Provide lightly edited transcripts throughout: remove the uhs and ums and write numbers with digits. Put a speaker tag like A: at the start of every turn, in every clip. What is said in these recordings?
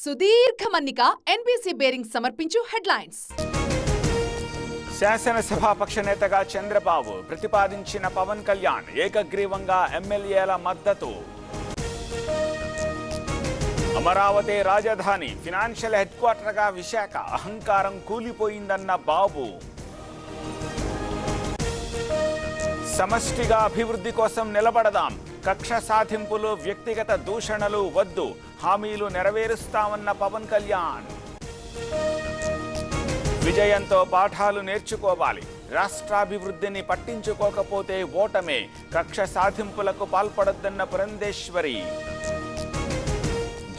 A: సుదీర్ఘ మన్నిక NBC bearing సమర్పించు హెడ్లైన్స్.
B: శాసనసభాపక్ష నేతగా చంద్రబాబు ప్రతిపాదించిన పవన్ కళ్యాణ్ ఏకగ్రీవంగా ఎమ్మెల్యేల మద్దతు. అమరావతి రాజధాని, ఫినాన్షియల్ హెడ్ క్వార్టర్గా విశాఖ, అహంకారం కూలిపోయిందన్న బాబు. సమష్టిగా అభివృద్ధి కోసం నిలబడదాం, కక్ష సాధింపులు, వ్యక్తిగత దూషణలు వద్దు, హామీలు నెరవేరుస్తామన్న పవన్ కళ్యాణ్. విజయంతో పాఠాలు నేర్చుకోవాలి, రాష్ట్రాభివృద్ధిని పట్టించుకోకపోతే ఓటమే, కక్ష సాధింపులకు పాల్పడొద్దన్న పురంధేశ్వరి.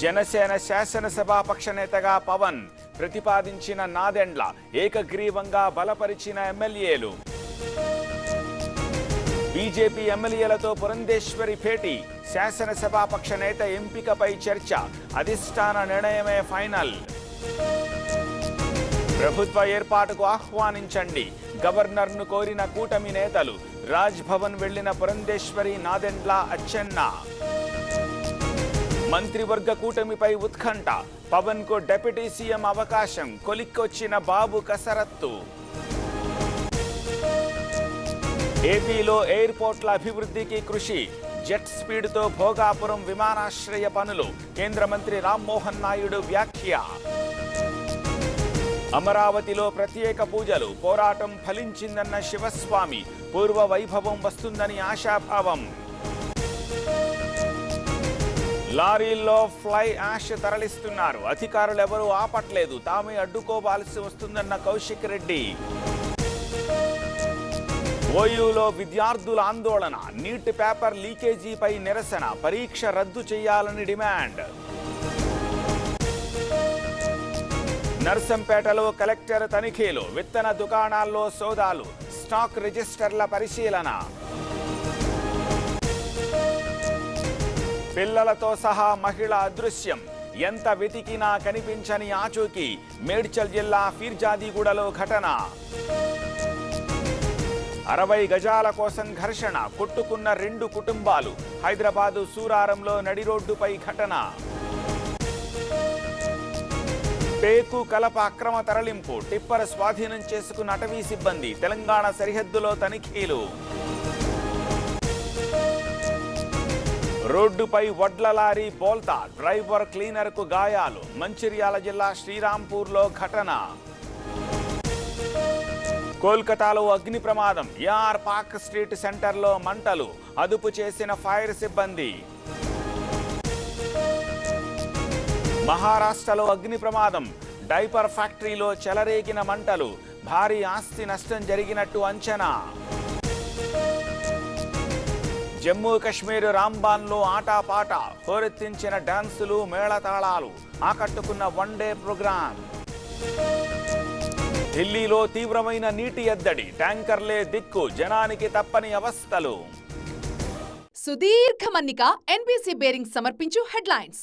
B: జనసేన శాసనసభాపక్ష నేతగా పవన్ ప్రతిపాదించిన నాదెండ్ల, ఏకగ్రీవంగా బలపరిచిన ఎమ్మెల్యేలు. బీజేపీ ఎమ్మెల్యేలతో పురంధేశ్వరి భేటీ, శాసనసభాపక్ష నేత ఎంపికపై చర్చ, అధిష్టాన నిర్ణయమే ఫైనల్. ప్రభుత్వ ఏర్పాటుకు ఆహ్వానించండి, గవర్నర్ను కోరిన కూటమి నేతలు, రాజ్ భవన్ వెళ్లిన పురంధేశ్వరి, నాదెండ్ల, అచ్చెన్న. మంత్రివర్గ కూటమిపై ఉత్కంఠ, పవన్ కు డిప్యూటీ సీఎం అవకాశం, కొలిక్కొచ్చిన బాబు కసరత్తు. ఏపీలో ఎయిర్పోర్ట్ల అభివృద్ధికి కృషి, జెట్ స్పీడ్తో భోగాపురం విమానాశ్రయ పనులు, కేంద్ర మంత్రి రామ్మోహన్ నాయుడు వ్యాఖ్య. అమరావతిలో ప్రత్యేక పూజలు, పోరాటం ఫలించిందన్న శివస్వామి, పూర్వ వైభవం వస్తుందని ఆశాభావం. లారీల్లో ఫ్లై యాష్ తరలిస్తున్నారు, అధికారులెవరూ ఆపట్లేదు, తామే అడ్డుకోవాల్సి వస్తుందన్న కౌశిక్ రెడ్డి. ఓయూలో విద్యార్థుల ఆందోళన, నీట్ పేపర్ లీకేజీపై నిరసన, పరీక్ష రద్దు చేయాలని డిమాండ్. నర్సంపేటలో కలెక్టర్ తనిఖీలు, విత్తన దుకాణాల్లో సోదాలు, స్టాక్ రిజిస్టర్ల పరిశీలన. పిల్లలతో సహా మహిళ అదృశ్యం, ఎంత వెతికినా కనిపించని ఆచూకీ, మేడ్చల్ జిల్లా ఫీర్జాదిగూడలో ఘటన. 60 గజాల కోసం ఘర్షణ, కొట్టుకున్న 2 కుటుంబాలు, హైదరాబాదు సూరారంలో నడిరోడ్డుపై ఘటన. పేకు కలప అక్రమ తరలింపు, టిప్పర్ స్వాధీనం చేసుకున్న అటవీ సిబ్బంది, తెలంగాణ సరిహద్దులో తనిఖీలు. రోడ్డుపై వడ్ల లారీ బోల్తా, డ్రైవర్ క్లీనర్కు గాయాలు, మంచిర్యాల జిల్లా శ్రీరాంపూర్లో ఘటన. కోల్కతాలో అగ్ని ప్రమాదం, యార్ పార్క్ స్ట్రీట్ సెంటర్లో మంటలు, అదుపు చేసిన ఫైర్ సిబ్బంది. మహారాష్ట్రలో అగ్ని ప్రమాదం, డైపర్ ఫ్యాక్టరీలో చెలరేగిన మంటలు, భారీ ఆస్తి నష్టం జరిగినట్టు అంచనా. జమ్మూ కశ్మీర్ రాంబాన్లో ఆటాపాట, హోరెత్తించిన డాన్సులు, మేళతాళాలు, ఆకట్టుకున్న వన్డే ప్రోగ్రాం. ఢిల్లీలో తీవ్రమైన నీటి ఎద్దడి, ట్యాంకర్లే దిక్కు, జనానికి తప్పని అవస్థలు.
A: సుదీర్ఘ మన్నిక ఎన్బీసీ బేరింగ్ సమర్పించు హెడ్లైన్స్.